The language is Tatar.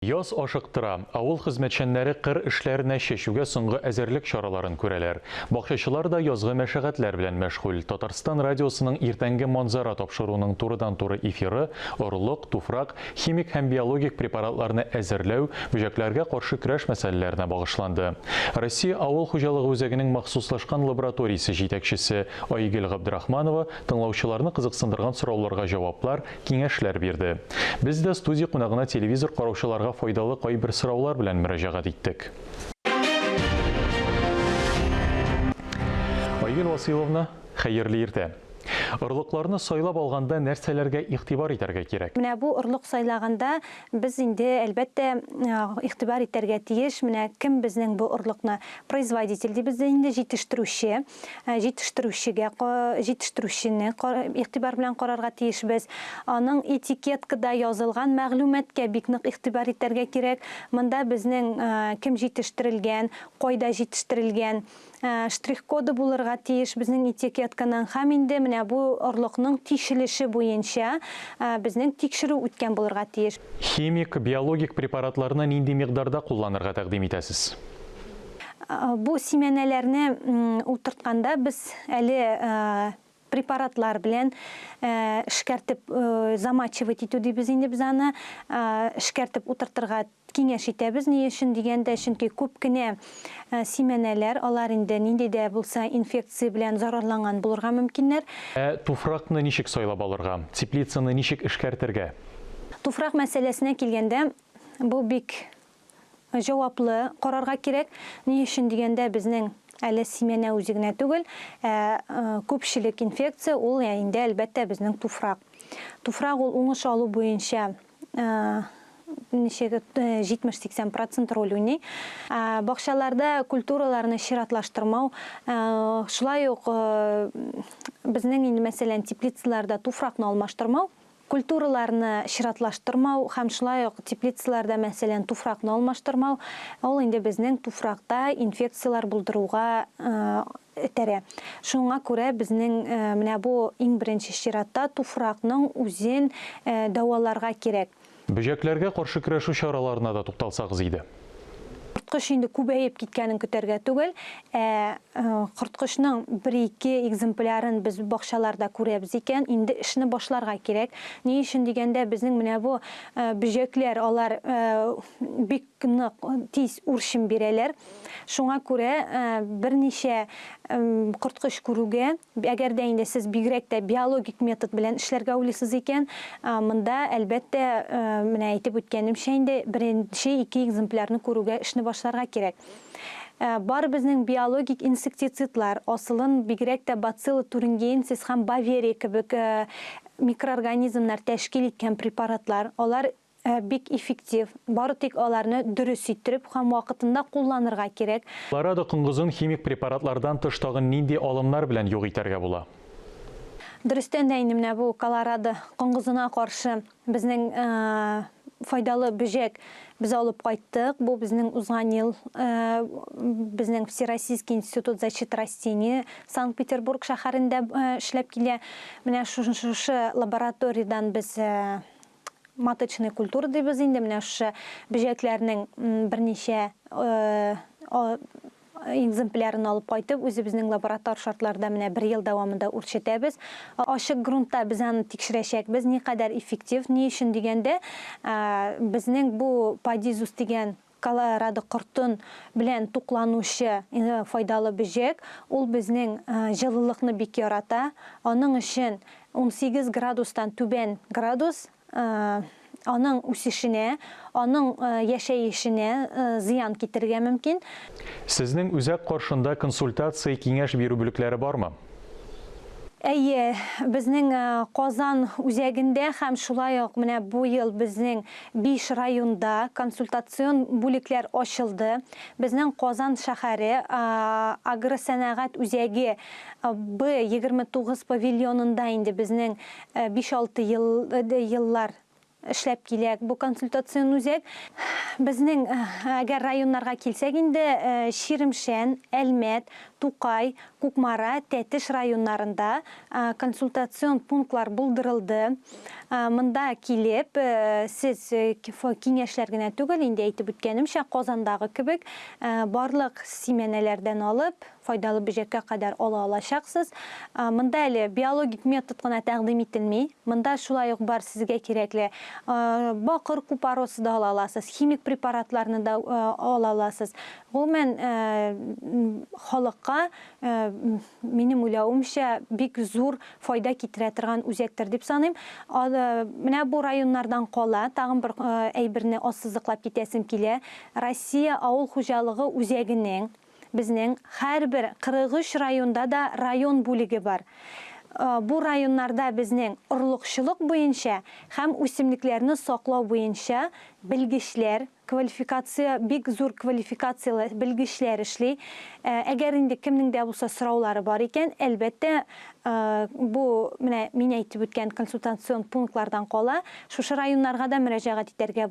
Яз ашыктыра, авыл хезмәтчәннәре кыр эшләренә чәчүгә соңгы әзерлек чараларын күрәләр. Бакчачылар да язгы мәшәкатьләр белән мәшгуль. Татарстан радиосының иртәнге манзара тапшыруының турыдан-туры эфиры орлык, туфрак, химик һәм биологик препаратларны әзерләү, бөҗәкләргә каршы көрәш мәсьәләләренә багышланды. Россия авыл хуҗалыгы үзәгенең махсуслашкан лабораториясе җитәкчесе Айгөл Габдрахманова тыңлаучыларны кызыксындырган сорауларга җаваплар, киңәшләр бирде. Без дә студия кунагына телевизор караучыларга файдалы кайбер сораулар белән мөрәҗәгать иттек. Айгөл Василовна, хәерле иртә. Орлыкларны сайлап алганда нәрсәләргә игътибар итәргә кирәк? Менә бу орлык сайлаганда без инде әлбәттә игътибар итәргә тиеш. Менә кем безнең бу орлыкны производитель дибез инде җитештерүче, җитештерүчене игътибар белән карарга тиешбез. Аның этикеткада язылган мәгълүматкә бик нык игътибар итәргә кирәк. Монда безнең кем җитештерелгән, кайда җитештерелгән, штрих-коды булырга тиеш безнең этикетканың һәм инде менә бу орлыкның тикшелеше буенча безнең тикшерү үткән булырга тиеш. Химик, биологик препаратларны нинди микъдарда кулланырга тәкъдим итәсез? Бу семенәләрне утыртканда без әле препаратлар белән эшкәртеп замачивать итү дибез инде без аны эшкәртеп утыртырга киңәш итәбез. Ни өчен дигәндә, чөнки күп кенә семенәләр, алар инде нинди дә булса инфекция белән зарарланган булырга мөмкиннәр. Туфракны ничек сайлап алырга? Теплицаны ничек эшкәртергә? Туфрак мәсьәләсенә килгәндә, бу бик җаваплы карарга кирәк. Ни өчен дигәндә, безнең әле семенә үзегенә түгел, күпчелек инфекция ул инде әлбәттә безнең туфрак. Туфрак ул уңыш алу буенча 70-80% роль уйный. Бакчаларда культураларны чиратлаштырмау, шулай ук безнең инде мәсәлән теплицаларда туфракны алмаштырмау, культураларны чиратлаштырмау һәм шулай ук теплицаларда мәсәлән туфракны алмаштырмау, ул инде безнең туфракта инфекциялар булдыруга этәрә. Шуңа күрә безнең менә бу иң беренче чиратта туфракның үзен дәваларга кирәк. Бөҗәкләргә каршы көрәшү чараларына да тукталсагыз иде. Корткыш инде күбәеп киткәнен көтәргә түгел, корткышның 1-2 экземплярын без бакчаларда күрәбез икән, инде эшне башларга кирәк. Ни өчен дигәндә, безнең менә бу бөҗәкләр, алар бик нык тиз үрчим бирәләр. Шуңа күрә берничә корткыш күрүгә, әгәр дә инде сез бигрәк тә биологик метод белән эшләргә уйлыйсыз икән, монда әлбәттә менә әйтеп үткәнемчә инде 1-2 экземплярны күрүгә эшне башларга кирәк. Бар безнең биологик инсектицидлар, асылын бигрәк тә бацилла турингенсис һәм бавария кебек микроорганизмнар тәшкил иткән препаратлар, алар бик эффектив. Бары тик аларны дөрес иттереп һәм вакытында кулланырга кирәк. Колорадо коңгызын химик препаратлардан тыш тагын нинди алымнар белән юк итәргә була? Дөрестән дә инде менә бу Колорадо коңгызына каршы безнең файдалы бөҗәк без алып кайттык. Бу безнең узган ел безнең Всероссийский институт защиты растений Санкт-Петербург шәһәрендә эшләп килә. Менә шушы лабораториядан без маточный культура дибез инде, менә шушы бөҗәкләрнең берничә экземплярын алып кайтып, үзебезнең лаборатор шартларда менә 1 ел дәвамында үрчетәбез. Ачык грунтта без аны тикшерәчәкбез, никадәр эффектив. Ни өчен дигәндә, безнең бу падизус дигән Колорадо кортын белән тукланучы файдалы бөҗәк, ул безнең җылылыкны бик ярата. Аның өчен 18 градустан түбән градус аның үсешенә, аның яшәешенә зыян китергә мөмкин. Сезнең үзәк каршында консультация, киңәш бирү бүлекләре бармы? Әйе, безнең Казан үзәгендә һәм шулай ук менә бу ел безнең 5 районда консультацион бүлекләр ачылды. Безнең Казан шәһәре агросәнәгать үзәге Б29 павильонында инде безнең 5-6 еллар эшләп киләк бу консультацион үзәк. Безнең әгәр районнарга килсәк инде Ширемшән, Әлмәт, Тукай, Кукмара, Тәтеш районнарында консультацион пунктлар булдырылды. Мында килеп, сез киңәшләр генә түгел, инде әйтеп үткәнемчә, Казандагы кебек, барлык семенеләрдән алып, файдалы бөҗәккә кадәр ала алачаксыз. Мында әле биологик метод гына тәкъдим ителми. Мында шулай ук бар сезгә кирәкле бакыр купаросы да ала аласыз, химик препаратларны да ала аласыз. Гомумән, халыкка, минем уйлавымча, бик зур файда китерә торган үзәктер дип саныйм. Менә бу районнардан кала, тагын бер әйберне ассызыклап китәсем килә. Россия авыл хуҗалыгы үзәгенең безнең һәрбер 43 районда да район бүлеге бар. Бу районнарда безнең орлыкчылык буенча һәм үсемлекләрне саклау буенча белгечләр, квалификация, бик зур квалификациялы белгечләр эшли. Әгәр инде кемнең дә булса сораулары бар икән, әлбәттә, бу менә мин әйтеп үткән консультацион пунктлардан кала, шушы районнарга да мөрәҗәгать итәргә